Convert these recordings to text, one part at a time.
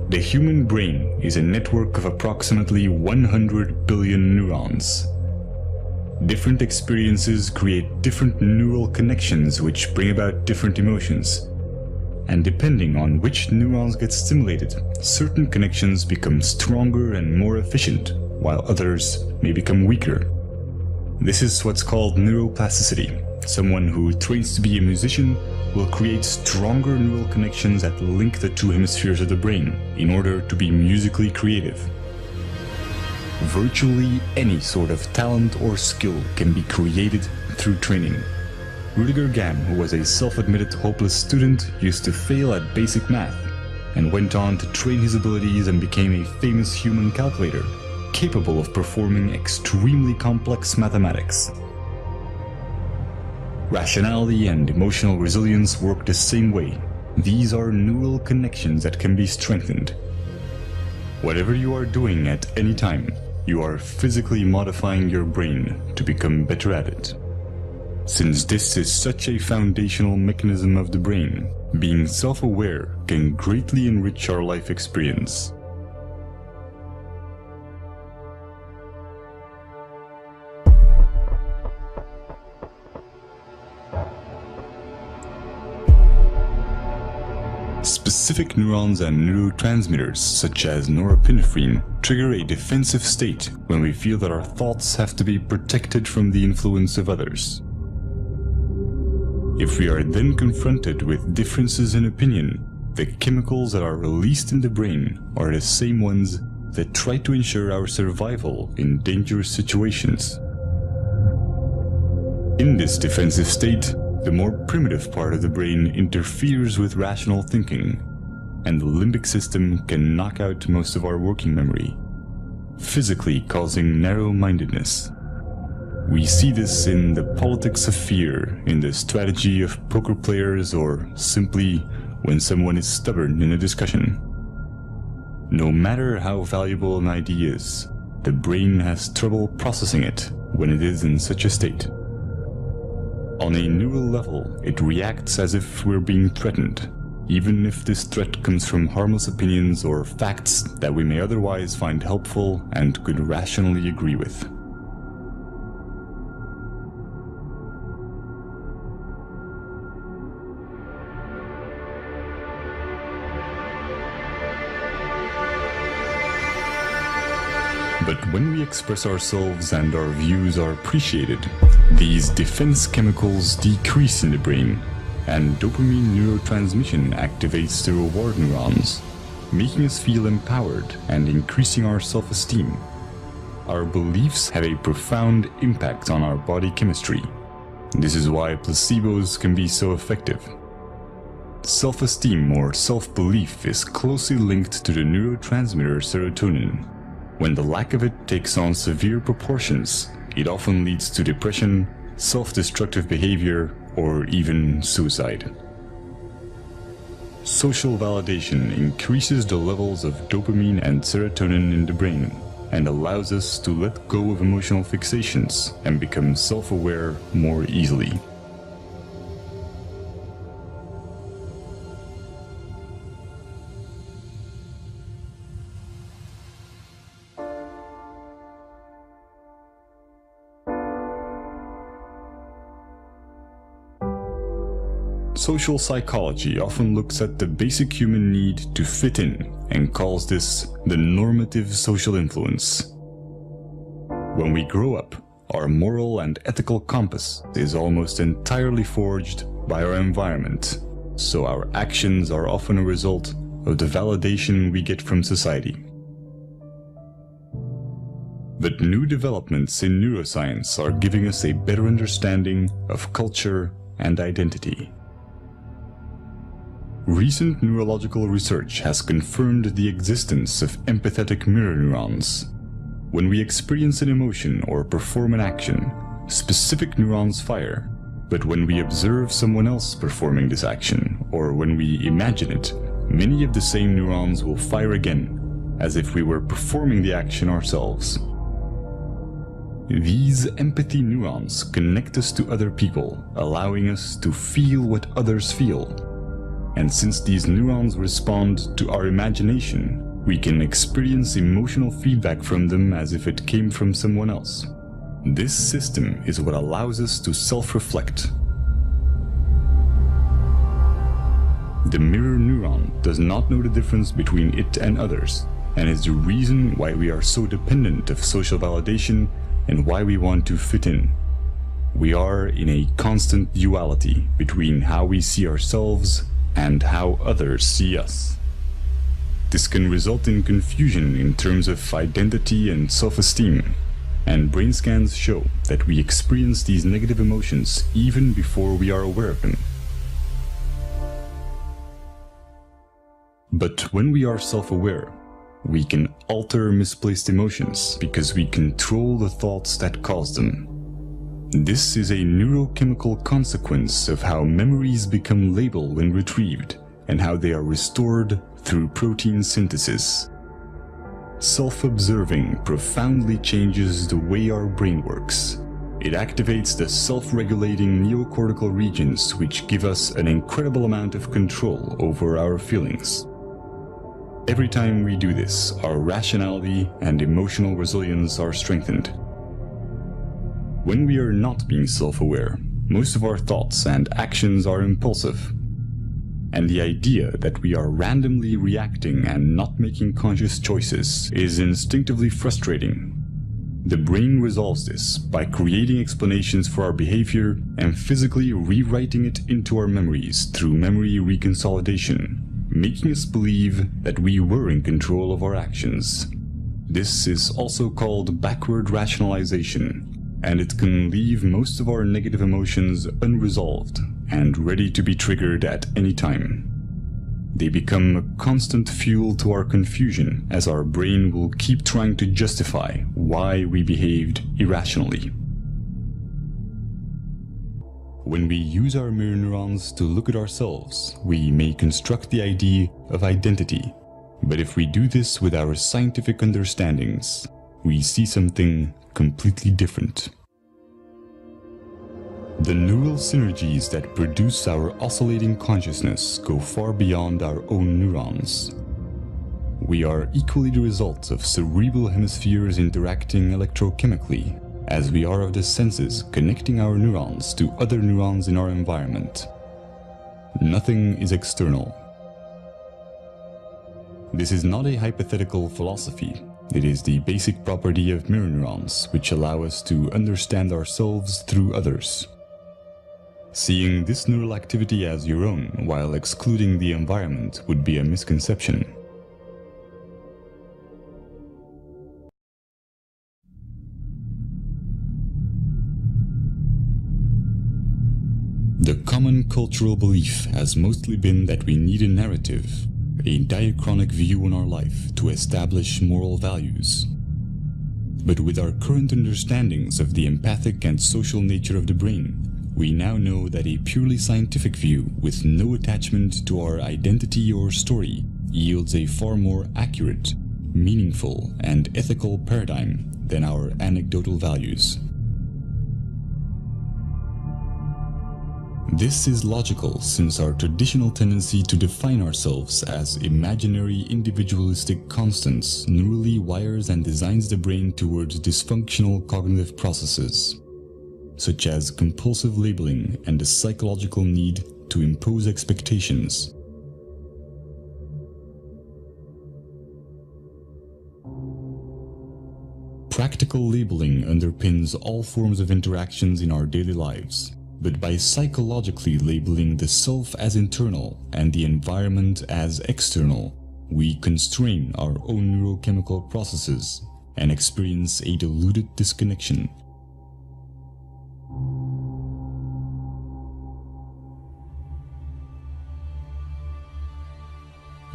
The human brain is a network of approximately 100 billion neurons. Different experiences create different neural connections which bring about different emotions. And depending on which neurons get stimulated, certain connections become stronger and more efficient, while others may become weaker. This is what's called neuroplasticity. Someone who trains to be a musician will create stronger neural connections that link the two hemispheres of the brain in order to be musically creative. Virtually any sort of talent or skill can be created through training. Rudiger Gamm, who was a self-admitted hopeless student, used to fail at basic math and went on to train his abilities and became a famous human calculator, capable of performing extremely complex mathematics. Rationality and emotional resilience work the same way. These are neural connections that can be strengthened. Whatever you are doing at any time, you are physically modifying your brain to become better at it. Since this is such a foundational mechanism of the brain, being self-aware can greatly enrich our life experience. Specific neurons and neurotransmitters, such as norepinephrine, trigger a defensive state when we feel that our thoughts have to be protected from the influence of others. If we are then confronted with differences in opinion, the chemicals that are released in the brain are the same ones that try to ensure our survival in dangerous situations. In this defensive state, the more primitive part of the brain interferes with rational thinking, and the limbic system can knock out most of our working memory, physically causing narrow-mindedness. We see this in the politics of fear, in the strategy of poker players, or simply when someone is stubborn in a discussion. No matter how valuable an idea is, the brain has trouble processing it when it is in such a state. On a neural level, it reacts as if we're being threatened, even if this threat comes from harmless opinions or facts that we may otherwise find helpful and could rationally agree with. But when we express ourselves and our views are appreciated, these defense chemicals decrease in the brain, and dopamine neurotransmission activates the reward neurons, making us feel empowered and increasing our self-esteem. Our beliefs have a profound impact on our body chemistry. This is why placebos can be so effective. Self-esteem or self-belief is closely linked to the neurotransmitter serotonin. When the lack of it takes on severe proportions, it often leads to depression, self-destructive behavior, or even suicide. Social validation increases the levels of dopamine and serotonin in the brain, and allows us to let go of emotional fixations and become self-aware more easily. Social psychology often looks at the basic human need to fit in and calls this the normative social influence. When we grow up, our moral and ethical compass is almost entirely forged by our environment, so our actions are often a result of the validation we get from society. But new developments in neuroscience are giving us a better understanding of culture and identity. Recent neurological research has confirmed the existence of empathetic mirror neurons. When we experience an emotion or perform an action, specific neurons fire, but when we observe someone else performing this action, or when we imagine it, many of the same neurons will fire again, as if we were performing the action ourselves. These empathy neurons connect us to other people, allowing us to feel what others feel. And since these neurons respond to our imagination, we can experience emotional feedback from them as if it came from someone else. This system is what allows us to self-reflect. The mirror neuron does not know the difference between it and others, and is the reason why we are so dependent of social validation and why we want to fit in. We are in a constant duality between how we see ourselves and how others see us. This can result in confusion in terms of identity and self-esteem, and brain scans show that we experience these negative emotions even before we are aware of them. But when we are self-aware, we can alter misplaced emotions because we control the thoughts that cause them. This is a neurochemical consequence of how memories become labeled when retrieved and how they are restored through protein synthesis. Self-observing profoundly changes the way our brain works. It activates the self-regulating neocortical regions, which give us an incredible amount of control over our feelings. Every time we do this, our rationality and emotional resilience are strengthened. When we are not being self-aware, most of our thoughts and actions are impulsive. And the idea that we are randomly reacting and not making conscious choices is instinctively frustrating. The brain resolves this by creating explanations for our behavior and physically rewriting it into our memories through memory reconsolidation, making us believe that we were in control of our actions. This is also called backward rationalization, and it can leave most of our negative emotions unresolved and ready to be triggered at any time. They become a constant fuel to our confusion, as our brain will keep trying to justify why we behaved irrationally. When we use our mirror neurons to look at ourselves, we may construct the idea of identity. But if we do this with our scientific understandings, we see something completely different. The neural synergies that produce our oscillating consciousness go far beyond our own neurons. We are equally the result of cerebral hemispheres interacting electrochemically, as we are of the senses connecting our neurons to other neurons in our environment. Nothing is external. This is not a hypothetical philosophy. It is the basic property of mirror neurons, which allow us to understand ourselves through others. Seeing this neural activity as your own while excluding the environment would be a misconception. The common cultural belief has mostly been that we need a narrative, a diachronic view on our life to establish moral values. But with our current understandings of the empathic and social nature of the brain, we now know that a purely scientific view with no attachment to our identity or story yields a far more accurate, meaningful, and ethical paradigm than our anecdotal values. This is logical, since our traditional tendency to define ourselves as imaginary individualistic constants neurally wires and designs the brain towards dysfunctional cognitive processes, such as compulsive labeling and the psychological need to impose expectations. Practical labeling underpins all forms of interactions in our daily lives. But by psychologically labeling the self as internal and the environment as external, we constrain our own neurochemical processes and experience a diluted disconnection.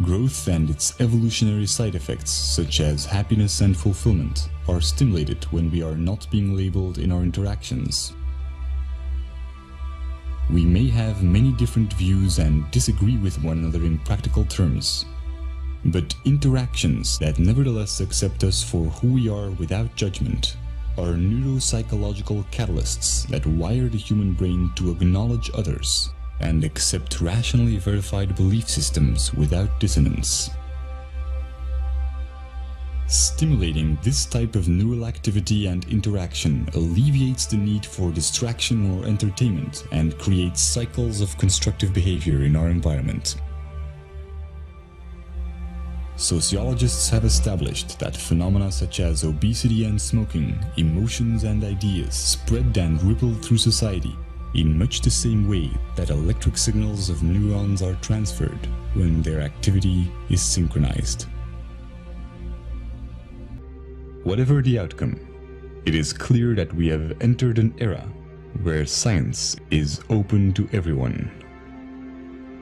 Growth and its evolutionary side effects, such as happiness and fulfillment, are stimulated when we are not being labeled in our interactions. We may have many different views and disagree with one another in practical terms, but interactions that nevertheless accept us for who we are without judgment are neuropsychological catalysts that wire the human brain to acknowledge others and accept rationally verified belief systems without dissonance. Stimulating this type of neural activity and interaction alleviates the need for distraction or entertainment and creates cycles of constructive behavior in our environment. Sociologists have established that phenomena such as obesity and smoking, emotions and ideas spread and ripple through society in much the same way that electric signals of neurons are transferred when their activity is synchronized. Whatever the outcome, it is clear that we have entered an era where science is open to everyone.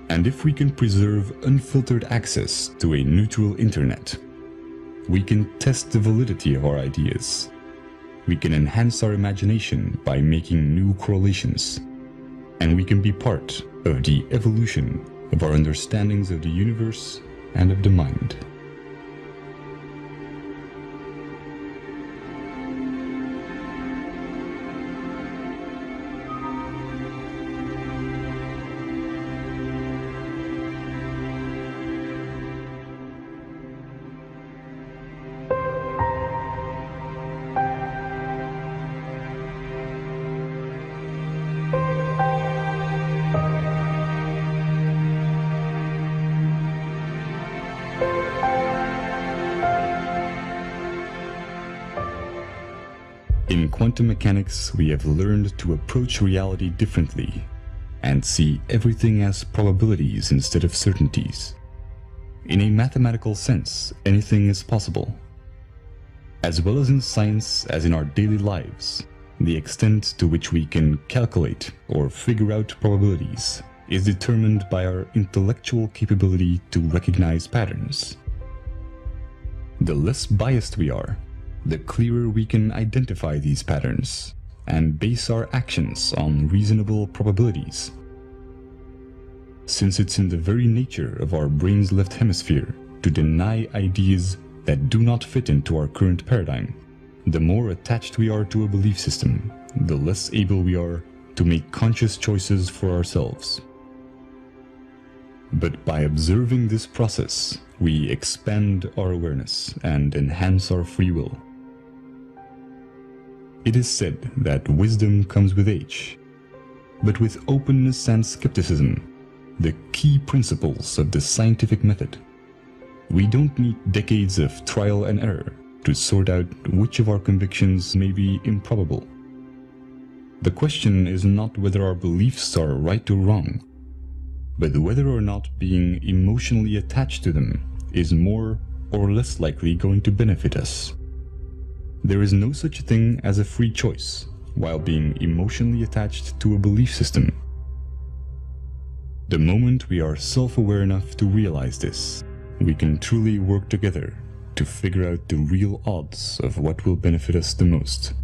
And if we can preserve unfiltered access to a neutral internet, we can test the validity of our ideas. We can enhance our imagination by making new correlations, and we can be part of the evolution of our understandings of the universe and of the mind. In quantum mechanics, we have learned to approach reality differently and see everything as probabilities instead of certainties. In a mathematical sense, anything is possible. As well as in science as in our daily lives, the extent to which we can calculate or figure out probabilities is determined by our intellectual capability to recognize patterns. The less biased we are, the clearer we can identify these patterns and base our actions on reasonable probabilities. Since it's in the very nature of our brain's left hemisphere to deny ideas that do not fit into our current paradigm, the more attached we are to a belief system, the less able we are to make conscious choices for ourselves. But by observing this process, we expand our awareness and enhance our free will. It is said that wisdom comes with age, but with openness and skepticism, the key principles of the scientific method. We don't need decades of trial and error to sort out which of our convictions may be improbable. The question is not whether our beliefs are right or wrong, but whether or not being emotionally attached to them is more or less likely going to benefit us. There is no such thing as a free choice while being emotionally attached to a belief system. The moment we are self-aware enough to realize this, we can truly work together to figure out the real odds of what will benefit us the most.